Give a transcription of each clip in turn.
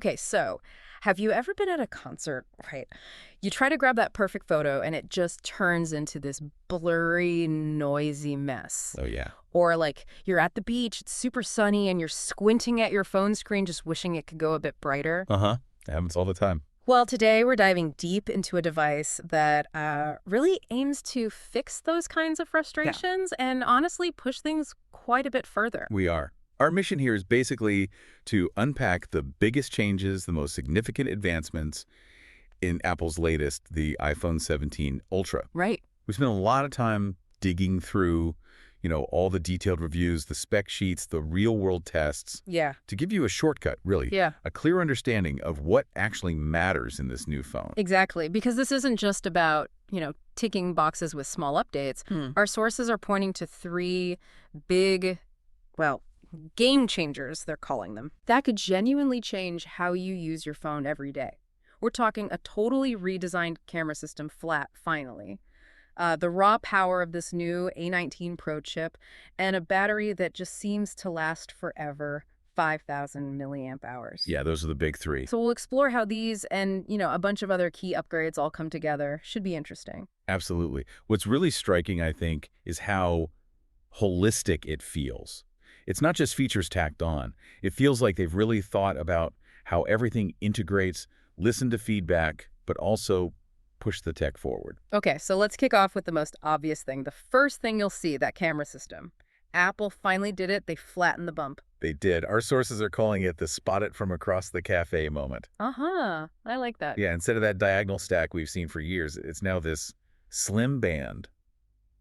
Okay, so have you ever been at a concert, right? You try to grab that perfect photo and it just turns into this blurry, noisy mess. Oh, yeah. Or like you're at the beach, it's super sunny, and you're squinting at your phone screen just wishing it could go a bit brighter. Uh-huh. It happens all the time. Well, today we're diving deep into a device that really aims to fix those kinds of frustrations and honestly push things quite a bit further. We are. Our mission here is basically to unpack the biggest changes, the most significant advancements in Apple's latest, the iPhone 17 Ultra. Right. We spent a lot of time digging through, all the detailed reviews, the spec sheets, the real-world tests, Yeah. to give you a shortcut, really, Yeah. a clear understanding of what actually matters in this new phone. Exactly. Because this isn't just about, ticking boxes with small updates. Our sources are pointing to three big, well, game changers, they're calling them, that could genuinely change how you use your phone every day. We're talking a totally redesigned camera system flat, finally. The raw power of this new A19 Pro chip, and a battery that just seems to last forever, 5,000 milliamp hours. Yeah, those are the big three. So we'll explore how these and, a bunch of other key upgrades all come together. Should be interesting. Absolutely. What's really striking, I think, is how holistic it feels. It's not just features tacked on. It feels like they've really thought about how everything integrates, listen to feedback, but also push the tech forward. Okay, so let's kick off with the most obvious thing. The first thing you'll see, that camera system. Apple finally did it. They flattened the bump. They did. Our sources are calling it the spot it from across the cafe moment. Uh-huh. I like that. Yeah, instead of that diagonal stack we've seen for years, it's now this slim band.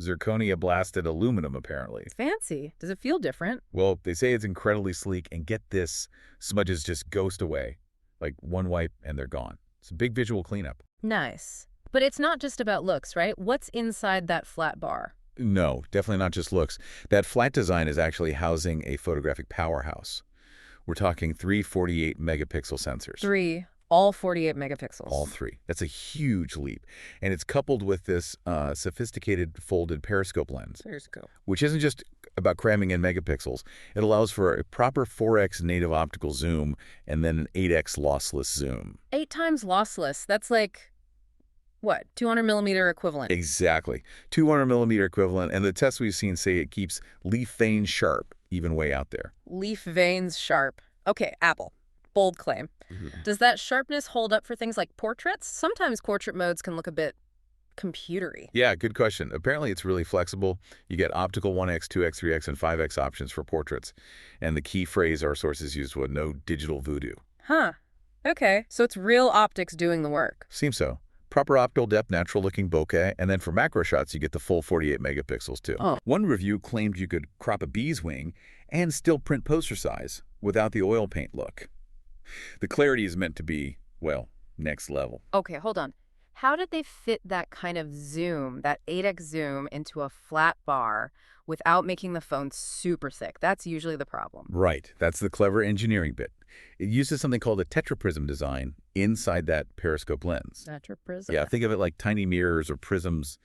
Zirconia blasted aluminum, apparently. Fancy. Does it feel different? Well, they say it's incredibly sleek, and get this, smudges just ghost away. Like one wipe and they're gone. It's a big visual cleanup. Nice. But it's not just about looks, right? What's inside that flat bar? No, definitely not just looks. That flat design is actually housing a photographic powerhouse. We're talking 3 48-megapixel sensors. 3, all 48 megapixels. All 3. That's a huge leap. And it's coupled with this sophisticated folded periscope lens. Periscope. Which isn't just about cramming in megapixels. It allows for a proper 4x native optical zoom and then an 8x lossless zoom. 8 times lossless. That's like, what, 200 millimeter equivalent? Exactly. 200 millimeter equivalent. And the tests we've seen say it keeps leaf veins sharp, even way out there. Leaf veins sharp. Okay, Apple. Bold claim. Does that sharpness hold up for things like portraits? Sometimes portrait modes can look a bit computery. Yeah, good question. Apparently, it's really flexible. You get optical 1x, 2x, 3x, and 5x options for portraits. And the key phrase our sources used was no digital voodoo. Huh. Okay, so it's real optics doing the work. Seems so. Proper optical depth, natural-looking bokeh, and then for macro shots, you get the full 48 megapixels, too. Oh. One review claimed you could crop a bee's wing and still print poster size without the oil paint look. The clarity is meant to be, well, next level. Okay, hold on. How did they fit that kind of zoom, that 8x zoom, into a flat bar without making the phone super thick? That's usually the problem. Right. That's the clever engineering bit. It uses something called a tetra-prism design inside that periscope lens. Tetra-prism? Yeah, think of it like tiny mirrors or prisms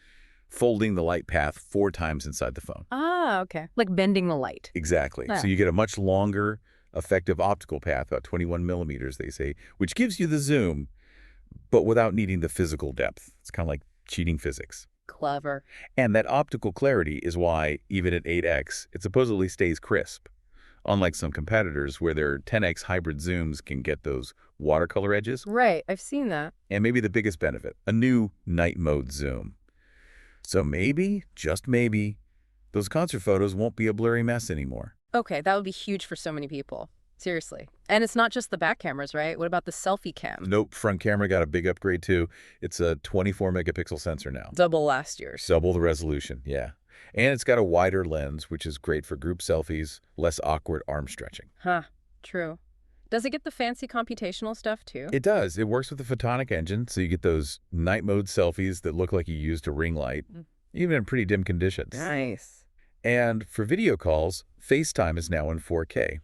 folding the light path 4 times inside the phone. Ah, okay. Like bending the light. Exactly. Yeah. So you get a much longer, effective optical path, about 21 millimeters, they say, which gives you the zoom, but without needing the physical depth. It's kind of like cheating physics. Clever. And that optical clarity is why, even at 8x, it supposedly stays crisp. Unlike some competitors where their 10x hybrid zooms can get those watercolor edges. Right, I've seen that. And maybe the biggest benefit, a new night mode zoom. So maybe, just maybe, those concert photos won't be a blurry mess anymore. Okay, that would be huge for so many people. Seriously. And it's not just the back cameras, right? What about the selfie cam? Nope, front camera got a big upgrade too. It's a 24 megapixel sensor now. Double last year's. Double the resolution, yeah. And it's got a wider lens, which is great for group selfies, less awkward arm stretching. Huh, true. Does it get the fancy computational stuff too? It does. It works with the photonic engine, so you get those night mode selfies that look like you used a ring light, even in pretty dim conditions. Nice. And for video calls, FaceTime is now in 4K.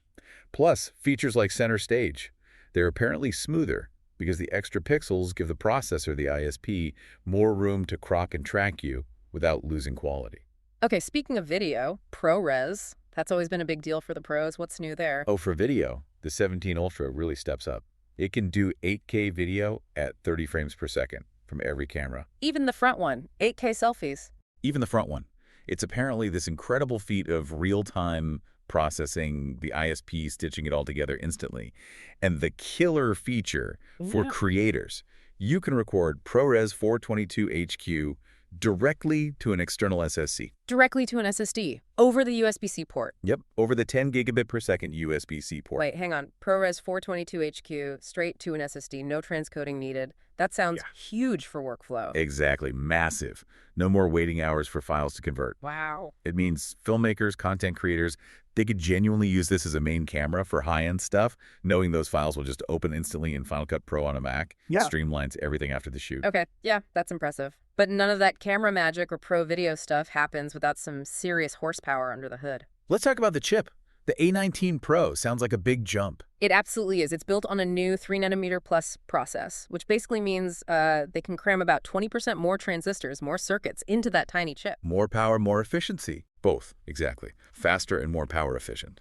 Plus, features like center stage. They're apparently smoother because the extra pixels give the processor, the ISP, more room to crop and track you without losing quality. Okay, speaking of video, ProRes. That's always been a big deal for the pros. What's new there? Oh, for video, the 17 Ultra really steps up. It can do 8K video at 30 frames per second from every camera. Even the front one, 8K selfies. Even the front one. It's apparently this incredible feat of real-time processing, the ISP stitching it all together instantly. And the killer feature for creators, you can record ProRes 422 HQ directly to an external SSC. Directly to an SSD, over the USB-C port. Yep, over the 10 gigabit per second USB-C port. Wait, hang on. ProRes 422 HQ, straight to an SSD, no transcoding needed. That sounds huge for workflow. Exactly, massive. No more waiting hours for files to convert. Wow. It means filmmakers, content creators, they could genuinely use this as a main camera for high-end stuff, knowing those files will just open instantly in Final Cut Pro on a Mac. Yeah. Streamlines everything after the shoot. Okay, yeah, that's impressive. But none of that camera magic or pro video stuff happens without some serious horsepower under the hood. Let's talk about the chip. The A19 Pro sounds like a big jump. It absolutely is. It's built on a new 3nm plus process, which basically means they can cram about 20% more transistors, more circuits, into that tiny chip. More power, more efficiency. Both, exactly. Faster and more power efficient.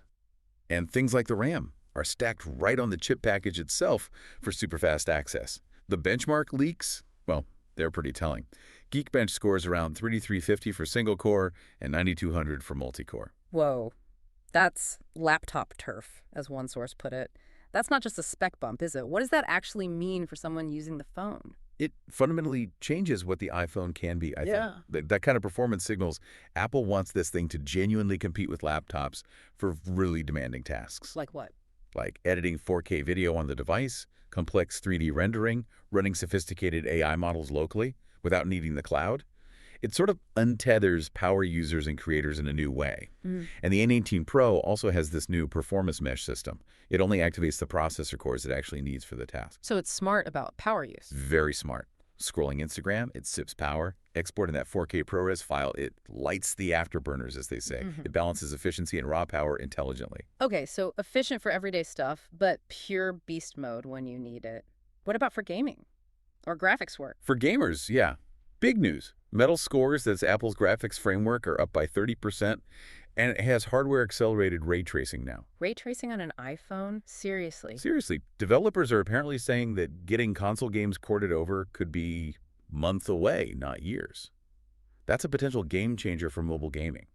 And things like the RAM are stacked right on the chip package itself for super fast access. The benchmark leaks, well, they're pretty telling. Geekbench scores around 3350 for single core and 9200 for multi-core. Whoa. That's laptop turf, as one source put it. That's not just a spec bump, is it? What does that actually mean for someone using the phone? It fundamentally changes what the iPhone can be, I think. That kind of performance signals. Apple wants this thing to genuinely compete with laptops for really demanding tasks. Like what? Like editing 4K video on the device, complex 3D rendering, running sophisticated AI models locally without needing the cloud. It sort of untethers power users and creators in a new way. And the A19 Pro also has this new performance mesh system. It only activates the processor cores it actually needs for the task. So it's smart about power use. Very smart. Scrolling Instagram, it sips power. Exporting that 4K ProRes file, it lights the afterburners, as they say. It balances efficiency and raw power intelligently. Okay, so efficient for everyday stuff, but pure beast mode when you need it. What about for gaming? Or graphics work? For gamers, yeah. Big news. Metal scores, that's Apple's graphics framework, are up by 30%, and it has hardware-accelerated ray tracing now. Ray tracing on an iPhone? Seriously? Seriously, developers are apparently saying that getting console games ported over could be months away, not years. That's a potential game changer for mobile gaming,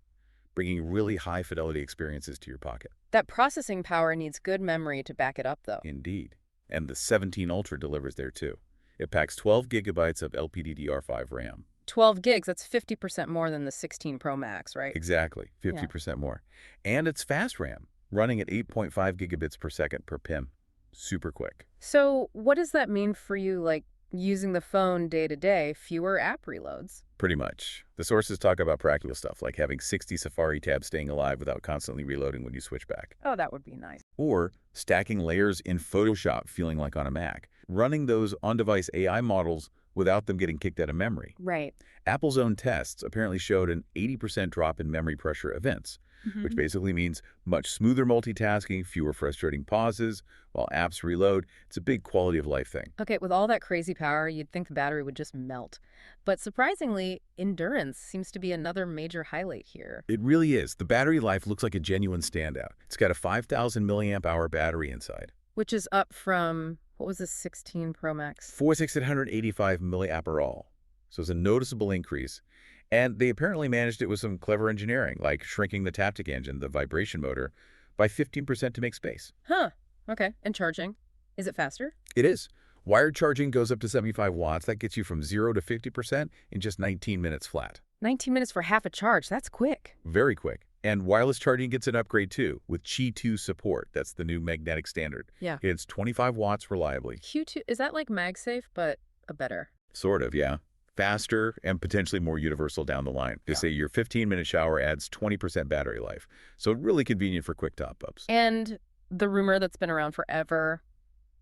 bringing really high-fidelity experiences to your pocket. That processing power needs good memory to back it up, though. Indeed. And the 17 Ultra delivers there, too. It packs 12 gigabytes of LPDDR5 RAM. 12 gigs, that's 50% more than the 16 Pro Max, right? Exactly, 50% more. And it's fast RAM, running at 8.5 gigabits per second per PIM. Super quick. So what does that mean for you, like, using the phone day to day, fewer app reloads? Pretty much. The sources talk about practical stuff, like having 60 Safari tabs staying alive without constantly reloading when you switch back. Oh, that would be nice. Or stacking layers in Photoshop feeling like on a Mac. Running those on-device AI models without them getting kicked out of memory. Right. Apple's own tests apparently showed an 80% drop in memory pressure events, which basically means much smoother multitasking, fewer frustrating pauses, while apps reload. It's a big quality of life thing. Okay, with all that crazy power, you'd think the battery would just melt. But surprisingly, endurance seems to be another major highlight here. It really is. The battery life looks like a genuine standout. It's got a 5,000 milliamp hour battery inside. Which is up from, what was the 16 Pro Max? 4,685 milliampere-all. So it's a noticeable increase. And they apparently managed it with some clever engineering, like shrinking the Taptic engine, the vibration motor, by 15% to make space. Huh. Okay. And charging? Is it faster? It is. Wired charging goes up to 75 watts. That gets you from 0 to 50% in just 19 minutes flat. 19 minutes for half a charge. That's quick. Very quick. And wireless charging gets an upgrade, too, with Qi 2 support. That's the new magnetic standard. Yeah. It's 25 watts reliably. Q2, is that like MagSafe, but a better? Sort of, yeah. Faster and potentially more universal down the line. They say your 15-minute shower adds 20% battery life. So really convenient for quick top-ups. And the rumor that's been around forever,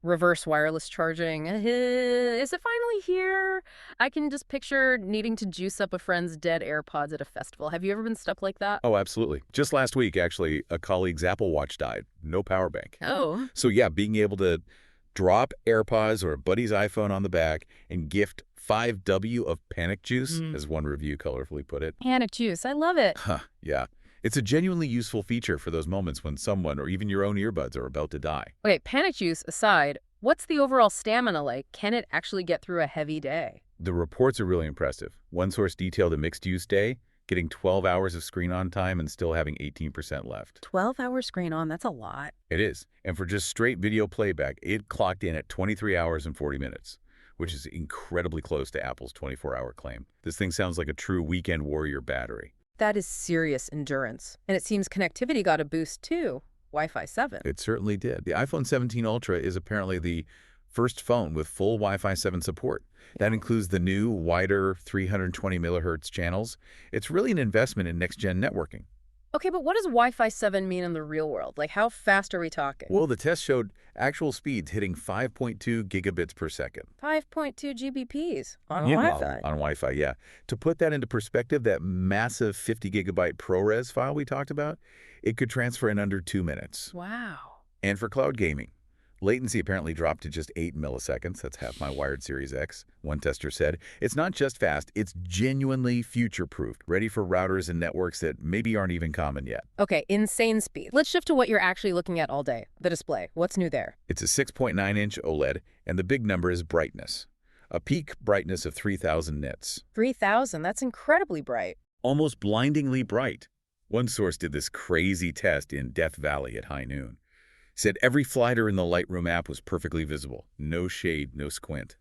reverse wireless charging, is it finally here? I can just picture needing to juice up a friend's dead AirPods at a festival. Have you ever been stuck like that? Oh, absolutely. Just last week, actually, a colleague's Apple Watch died. No power bank. Oh. So yeah, being able to drop AirPods or a buddy's iPhone on the back and gift 5W of panic juice, as one review colorfully put it. Panic juice. I love it. Huh, yeah. It's a genuinely useful feature for those moments when someone or even your own earbuds are about to die. Okay, panic juice aside, What's the overall stamina like? Can it actually get through a heavy day? The reports are really impressive. One source detailed a mixed-use day, getting 12 hours of screen-on time and still having 18% left. 12-hour screen on, that's a lot. It is. And for just straight video playback, it clocked in at 23 hours and 40 minutes, which is incredibly close to Apple's 24-hour claim. This thing sounds like a true weekend warrior battery. That is serious endurance. And it seems connectivity got a boost too. Wi-Fi 7. It certainly did. The iPhone 17 Ultra is apparently the first phone with full Wi-Fi 7 support. That includes the new, wider 320 MHz channels. It's really an investment in next-gen networking. Okay, but what does Wi-Fi 7 mean in the real world? Like, how fast are we talking? Well, the test showed actual speeds hitting 5.2 gigabits per second. 5.2 Gbps on Yeah, Wi-Fi. on Wi-Fi, yeah. To put that into perspective, that massive 50-gigabyte ProRes file we talked about, it could transfer in under 2 minutes. Wow. And for cloud gaming, latency apparently dropped to just 8 milliseconds. That's half my wired Series X, one tester said. It's not just fast, it's genuinely future-proofed, ready for routers and networks that maybe aren't even common yet. Okay, insane speed. Let's shift to what you're actually looking at all day. The display. What's new there? It's a 6.9-inch OLED, and the big number is brightness. A peak brightness of 3,000 nits. 3,000. That's incredibly bright. Almost blindingly bright. One source did this crazy test in Death Valley at high noon. Said every slider in the Lightroom app was perfectly visible. No shade, no squint.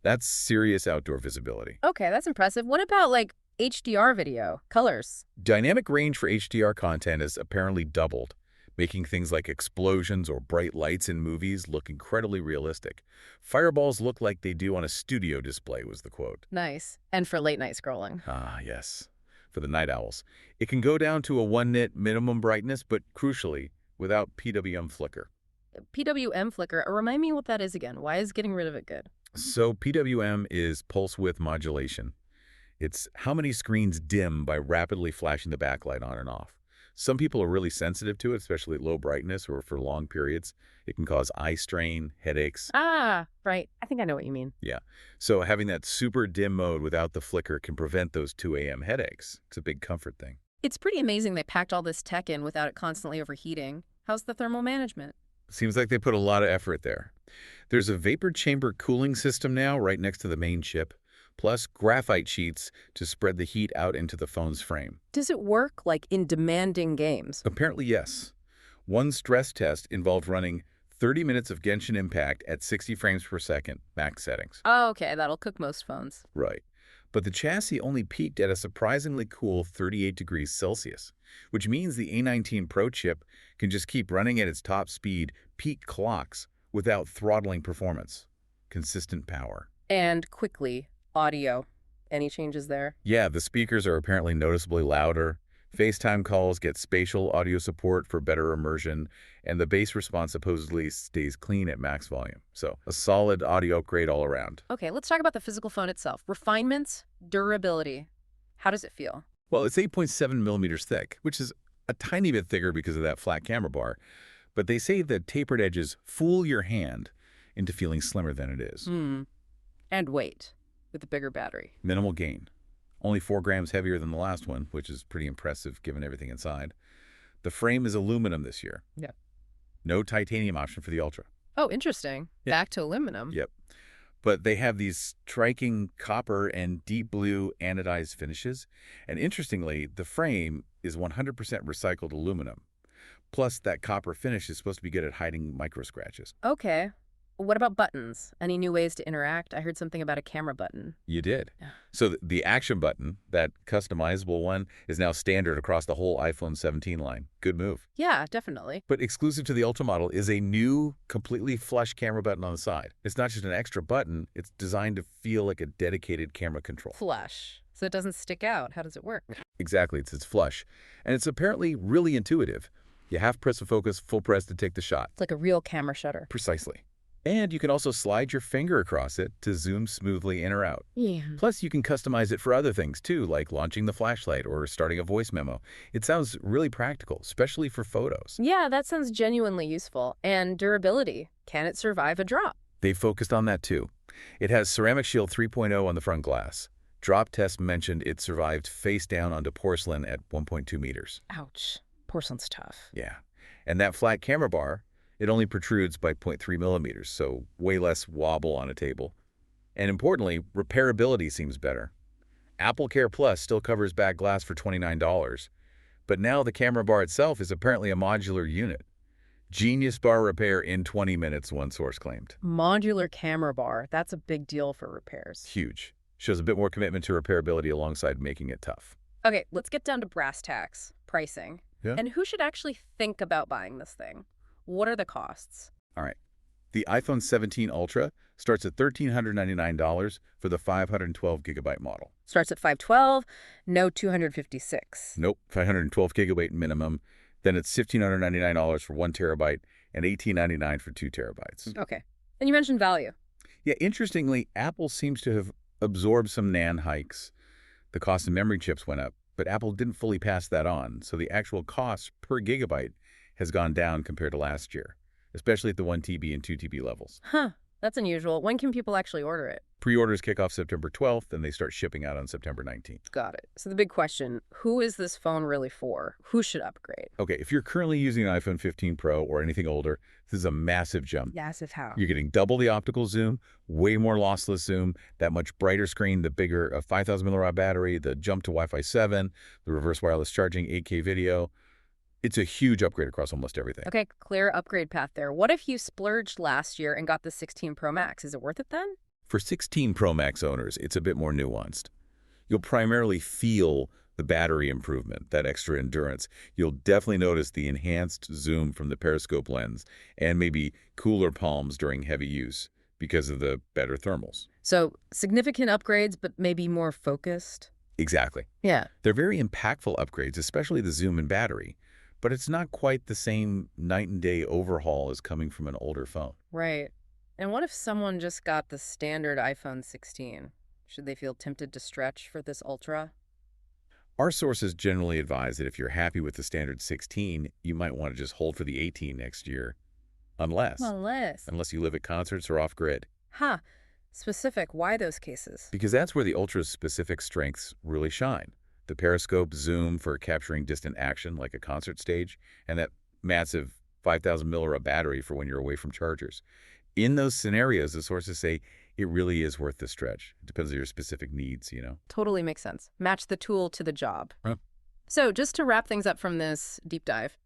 That's serious outdoor visibility. Okay, that's impressive. What about, like, HDR video? Colors? Dynamic range for HDR content has apparently doubled, making things like explosions or bright lights in movies look incredibly realistic. Fireballs look like they do on a studio display, was the quote. Nice. And for late-night scrolling. Ah, yes. For the night owls. It can go down to a 1 nit minimum brightness, but crucially, without PWM flicker. PWM flicker, remind me what that is again. Why is getting rid of it good? So PWM is pulse width modulation. It's how many screens dim by rapidly flashing the backlight on and off. Some people are really sensitive to it, especially at low brightness or for long periods. It can cause eye strain, headaches. Ah, right. I think I know what you mean. Yeah. So having that super dim mode without the flicker can prevent those 2 a.m. headaches. It's a big comfort thing. It's pretty amazing they packed all this tech in without it constantly overheating. How's the thermal management? Seems like they put a lot of effort there. There's a vapor chamber cooling system now right next to the main chip, plus graphite sheets to spread the heat out into the phone's frame. Does it work, like, in demanding games? Apparently, yes. One stress test involved running 30 minutes of Genshin Impact at 60 frames per second, max settings. Oh, okay, that'll cook most phones. Right. But the chassis only peaked at a surprisingly cool 38 degrees Celsius, which means the A19 Pro chip can just keep running at its top speed, peak clocks, without throttling performance. Consistent power. And quickly, audio. Any changes there? Yeah, the speakers are apparently noticeably louder. FaceTime calls get spatial audio support for better immersion, and the bass response supposedly stays clean at max volume. So, a solid audio upgrade all around. Okay, let's talk about the physical phone itself. Refinements, durability. How does it feel? Well, it's 8.7 millimeters thick, which is a tiny bit thicker because of that flat camera bar. But they say the tapered edges fool your hand into feeling slimmer than it is. And weight, with a bigger battery. Minimal gain. Only 4 grams heavier than the last one, which is pretty impressive given everything inside. The frame is aluminum this year. Yeah. No titanium option for the Ultra. Oh, interesting. Yeah. Back to aluminum. Yep. But they have these striking copper and deep blue anodized finishes. And interestingly, the frame is 100% recycled aluminum. Plus, that copper finish is supposed to be good at hiding micro scratches. Okay. What about buttons? Any new ways to interact? I heard something about a camera button. You did. Yeah. So the action button, that customizable one, is now standard across the whole iPhone 17 line. Good move. Yeah, definitely. But exclusive to the Ultra model is a new, completely flush camera button on the side. It's not just an extra button. It's designed to feel like a dedicated camera control. Flush. So it doesn't stick out. How does it work? Exactly. It's flush. And it's apparently really intuitive. You half press to focus, full press to take the shot. It's like a real camera shutter. Precisely. And you can also slide your finger across it to zoom smoothly in or out. Yeah. Plus, you can customize it for other things, too, like launching the flashlight or starting a voice memo. It sounds really practical, especially for photos. Yeah, that sounds genuinely useful. And durability. Can it survive a drop? They focused on that, too. It has Ceramic Shield 3.0 on the front glass. Drop test mentioned it survived face down onto porcelain at 1.2 meters. Ouch. Porcelain's tough. Yeah. And that flat camera bar It only protrudes by 0.3 millimeters, so way less wobble on a table. And importantly, repairability seems better. Apple Care Plus still covers back glass for $29, but now the camera bar itself is apparently a modular unit. Genius bar repair in 20 minutes, one source claimed. Modular camera bar, that's a big deal for repairs. Huge. Shows a bit more commitment to repairability alongside making it tough. Okay, let's get down to brass tacks, pricing. Yeah. And who should actually think about buying this thing? What are the costs? All right. The iPhone 17 Ultra starts at $1,399 for the 512 gigabyte model. Starts at 512, no 256. Nope, 512 gigabyte minimum. Then it's $1,599 for 1 terabyte and $1,899 for 2 terabytes. Okay. And you mentioned value. Yeah, interestingly, Apple seems to have absorbed some NAND hikes. The cost of memory chips went up, but Apple didn't fully pass that on, so the actual cost per gigabyte has gone down compared to last year, especially at the 1 TB and 2 TB levels. Huh, that's unusual. When can people actually order it? Pre-orders kick off September 12th, and they start shipping out on September 19th. Got it. So the big question, who is this phone really for? Who should upgrade? Okay, if you're currently using an iPhone 15 Pro or anything older, this is a massive jump. Massive how? You're getting double the optical zoom, way more lossless zoom, that much brighter screen, the bigger 5,000 milliamp battery, the jump to Wi-Fi 7, the reverse wireless charging, 8K video. It's a huge upgrade across almost everything. Okay, clear upgrade path there. What if you splurged last year and got the 16 Pro Max? Is it worth it then? For 16 Pro Max owners, it's a bit more nuanced. You'll primarily feel the battery improvement, that extra endurance. You'll definitely notice the enhanced zoom from the Periscope lens and maybe cooler palms during heavy use because of the better thermals. So significant upgrades, but maybe more focused? Exactly. Yeah. They're very impactful upgrades, especially the zoom and battery, but it's not quite the same night and day overhaul as coming from an older phone. Right. And what if someone just got the standard iPhone 16? Should they feel tempted to stretch for this Ultra? Our sources generally advise that if you're happy with the standard 16, you might want to just hold for the 18 next year. Unless you live at concerts or off-grid. Huh. Specific. Why those cases? Because that's where the Ultra's specific strengths really shine. The Periscope zoom for capturing distant action like a concert stage, and that massive 5,000 milliamp battery for when you're away from chargers. In those scenarios, the sources say it really is worth the stretch. It depends on your specific needs, you know? Totally makes sense. Match the tool to the job. Huh. So just to wrap things up from this deep dive,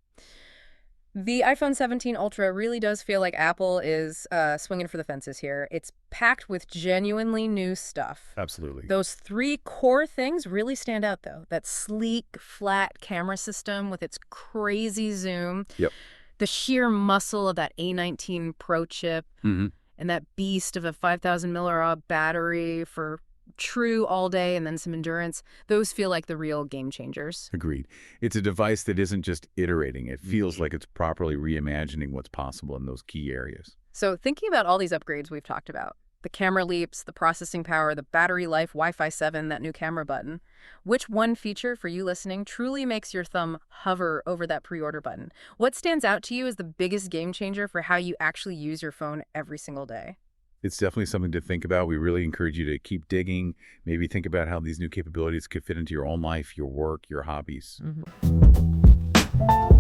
the iPhone 17 Ultra really does feel like Apple is swinging for the fences here. It's packed with genuinely new stuff. Absolutely. Those 3 core things really stand out, though. That sleek, flat camera system with its crazy zoom. Yep. The sheer muscle of that A19 Pro chip. Mm-hmm. And that beast of a 5,000 milliamp battery for true all day and then some endurance. Those feel like the real game changers. Agreed. It's a device that isn't just iterating. It feels like it's properly reimagining what's possible in those key areas. So thinking about all these upgrades we've talked about, the camera leaps, the processing power, the battery life, Wi-Fi 7, that new camera button, which one feature for you listening truly makes your thumb hover over that pre-order button? What stands out to you as the biggest game changer for how you actually use your phone every single day? It's definitely something to think about. We really encourage you to keep digging, maybe think about how these new capabilities could fit into your own life, your work, your hobbies. Mm-hmm.